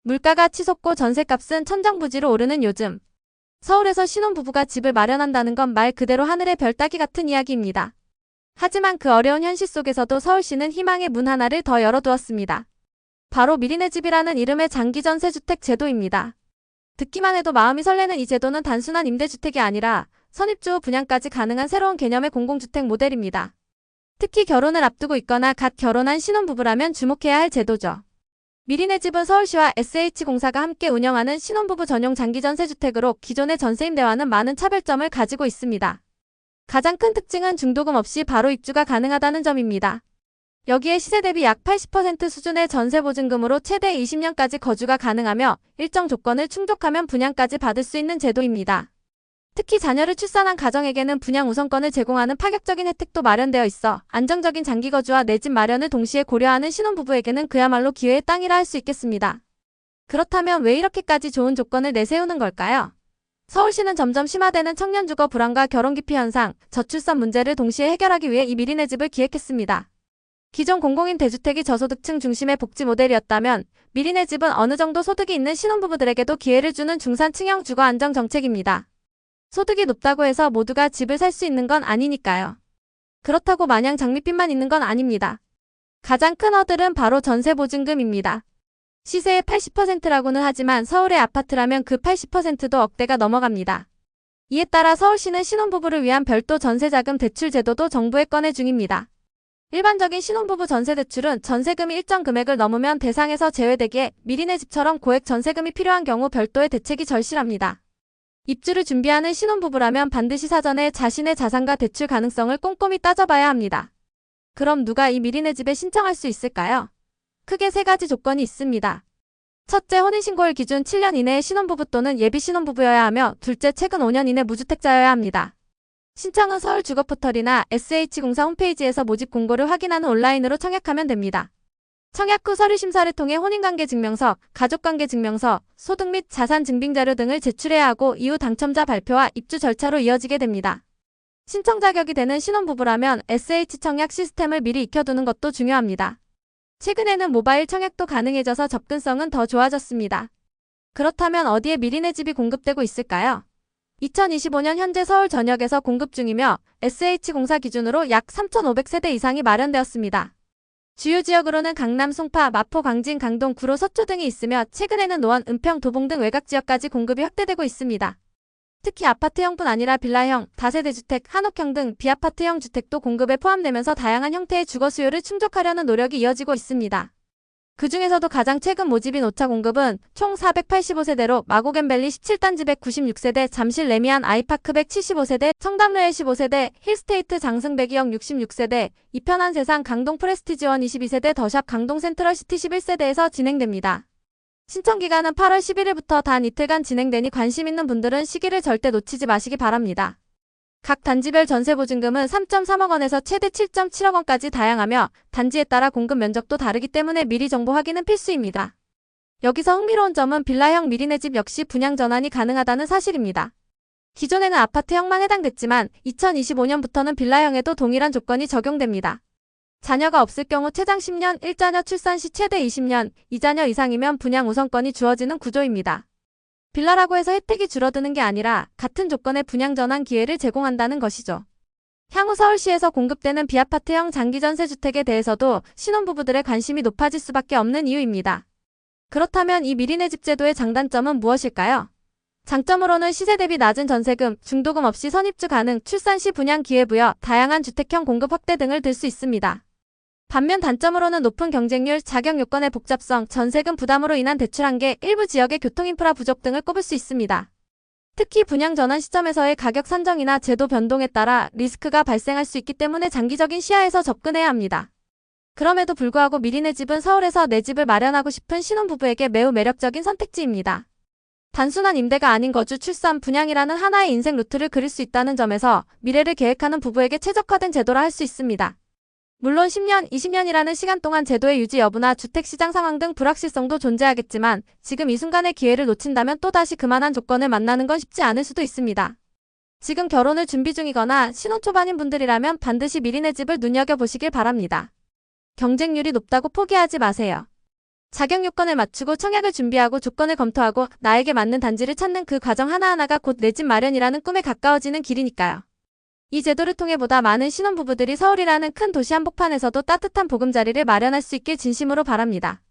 물가가 치솟고 전셋값은 천정부지로 오르는 요즘. 서울에서 신혼부부가 집을 마련한다는 건 말 그대로 하늘의 별 따기 같은 이야기입니다. 하지만 그 어려운 현실 속에서도 서울시는 희망의 문 하나를 더 열어두었습니다. 바로 미리네 집이라는 이름의 장기전세주택 제도입니다. 듣기만 해도 마음이 설레는 이 제도는 단순한 임대주택이 아니라 선입주 후 분양까지 가능한 새로운 개념의 공공주택 모델입니다. 특히 결혼을 앞두고 있거나 갓 결혼한 신혼부부라면 주목해야 할 제도죠. 미리네 집은 서울시와 SH공사가 함께 운영하는 신혼부부 전용 장기전세주택으로 기존의 전세임대와는 많은 차별점을 가지고 있습니다. 가장 큰 특징은 중도금 없이 바로 입주가 가능하다는 점입니다. 여기에 시세 대비 약 80% 수준의 전세보증금으로 최대 20년까지 거주가 가능하며 일정 조건을 충족하면 분양까지 받을 수 있는 제도입니다. 특히 자녀를 출산한 가정에게는 분양 우선권을 제공하는 파격적인 혜택도 마련되어 있어 안정적인 장기거주와 내 집 마련을 동시에 고려하는 신혼부부에게는 그야말로 기회의 땅이라 할 수 있겠습니다. 그렇다면 왜 이렇게까지 좋은 조건을 내세우는 걸까요? 서울시는 점점 심화되는 청년주거 불안과 결혼기피 현상, 저출산 문제를 동시에 해결하기 위해 이 미리네 집을 기획했습니다. 기존 공공임 대주택이 저소득층 중심의 복지 모델이었다면 미리네 집은 어느 정도 소득이 있는 신혼부부들에게도 기회를 주는 중산층형 주거 안정 정책입니다. 소득이 높다고 해서 모두가 집을 살 수 있는 건 아니니까요. 그렇다고 마냥 장밋빛만 있는 건 아닙니다. 가장 큰 허들은 바로 전세보증금입니다. 시세의 80%라고는 하지만 서울의 아파트라면 그 80%도 억대가 넘어갑니다. 이에 따라 서울시는 신혼부부를 위한 별도 전세자금 대출 제도도 정부에 꺼내 중입니다. 일반적인 신혼부부 전세대출은 전세금이 일정 금액을 넘으면 대상에서 제외되기에 미리네 집처럼 고액 전세금이 필요한 경우 별도의 대책이 절실합니다. 입주를 준비하는 신혼부부라면 반드시 사전에 자신의 자산과 대출 가능성을 꼼꼼히 따져봐야 합니다. 그럼 누가 이 미리네 집에 신청할 수 있을까요? 크게 세 가지 조건이 있습니다. 첫째, 혼인신고일 기준 7년 이내의 신혼부부 또는 예비 신혼부부여야 하며 둘째, 최근 5년 이내 무주택자여야 합니다. 신청은 서울주거포털이나 SH공사 홈페이지에서 모집 공고를 확인하는 온라인으로 청약하면 됩니다. 청약 후 서류심사를 통해 혼인관계증명서, 가족관계증명서, 소득 및 자산 증빙자료 등을 제출해야 하고 이후 당첨자 발표와 입주 절차로 이어지게 됩니다. 신청 자격이 되는 신혼부부라면 SH청약 시스템을 미리 익혀두는 것도 중요합니다. 최근에는 모바일 청약도 가능해져서 접근성은 더 좋아졌습니다. 그렇다면 어디에 미리네 집이 공급되고 있을까요? 2025년 현재 서울 전역에서 공급 중이며 SH공사 기준으로 약 3,500세대 이상이 마련되었습니다. 주요 지역으로는 강남, 송파, 마포, 광진, 강동, 구로, 서초 등이 있으며 최근에는 노원, 은평, 도봉 등 외곽 지역까지 공급이 확대되고 있습니다. 특히 아파트형뿐 아니라 빌라형, 다세대주택, 한옥형 등 비아파트형 주택도 공급에 포함되면서 다양한 형태의 주거 수요를 충족하려는 노력이 이어지고 있습니다. 그 중에서도 가장 최근 모집인 5차 공급은 총 485세대로 마곡앤밸리 17단지 196세대, 잠실 레미안 아이파크 175세대, 청담로엘 15세대, 힐스테이트 장승 백이역 66세대, 이편한 세상 강동 프레스티지원 22세대, 더샵 강동 센트럴시티 11세대에서 진행됩니다. 신청기간은 8월 11일부터 단 이틀간 진행되니 관심 있는 분들은 시기를 절대 놓치지 마시기 바랍니다. 각 단지별 전세보증금은 3.3억 원에서 최대 7.7억 원까지 다양하며 단지에 따라 공급 면적도 다르기 때문에 미리 정보 확인은 필수입니다. 여기서 흥미로운 점은 빌라형 미리네 집 역시 분양 전환이 가능하다는 사실입니다. 기존에는 아파트형만 해당됐지만 2025년부터는 빌라형에도 동일한 조건이 적용됩니다. 자녀가 없을 경우 최장 10년, 1자녀 출산 시 최대 20년, 2자녀 이상이면 분양 우선권이 주어지는 구조입니다. 빌라라고 해서 혜택이 줄어드는 게 아니라 같은 조건의 분양 전환 기회를 제공한다는 것이죠. 향후 서울시에서 공급되는 비아파트형 장기전세주택에 대해서도 신혼부부들의 관심이 높아질 수밖에 없는 이유입니다. 그렇다면 이 미리네 집 제도의 장단점은 무엇일까요? 장점으로는 시세 대비 낮은 전세금, 중도금 없이 선입주 가능, 출산 시 분양 기회 부여, 다양한 주택형 공급 확대 등을 들 수 있습니다. 반면 단점으로는 높은 경쟁률, 자격 요건의 복잡성, 전세금 부담으로 인한 대출 한계, 일부 지역의 교통인프라 부족 등을 꼽을 수 있습니다. 특히 분양 전환 시점에서의 가격 산정이나 제도 변동에 따라 리스크가 발생할 수 있기 때문에 장기적인 시야에서 접근해야 합니다. 그럼에도 불구하고 미리네 집은 서울에서 내 집을 마련하고 싶은 신혼부부에게 매우 매력적인 선택지입니다. 단순한 임대가 아닌 거주, 출산, 분양이라는 하나의 인생 루트를 그릴 수 있다는 점에서 미래를 계획하는 부부에게 최적화된 제도라 할 수 있습니다. 물론 10년, 20년이라는 시간 동안 제도의 유지 여부나 주택시장 상황 등 불확실성도 존재하겠지만 지금 이 순간의 기회를 놓친다면 또다시 그만한 조건을 만나는 건 쉽지 않을 수도 있습니다. 지금 결혼을 준비 중이거나 신혼 초반인 분들이라면 반드시 미리네 집을 눈여겨보시길 바랍니다. 경쟁률이 높다고 포기하지 마세요. 자격 요건을 맞추고 청약을 준비하고 조건을 검토하고 나에게 맞는 단지를 찾는 그 과정 하나하나가 곧 내 집 마련이라는 꿈에 가까워지는 길이니까요. 이 제도를 통해 보다 많은 신혼부부들이 서울이라는 큰 도시 한복판에서도 따뜻한 보금자리를 마련할 수 있길 진심으로 바랍니다.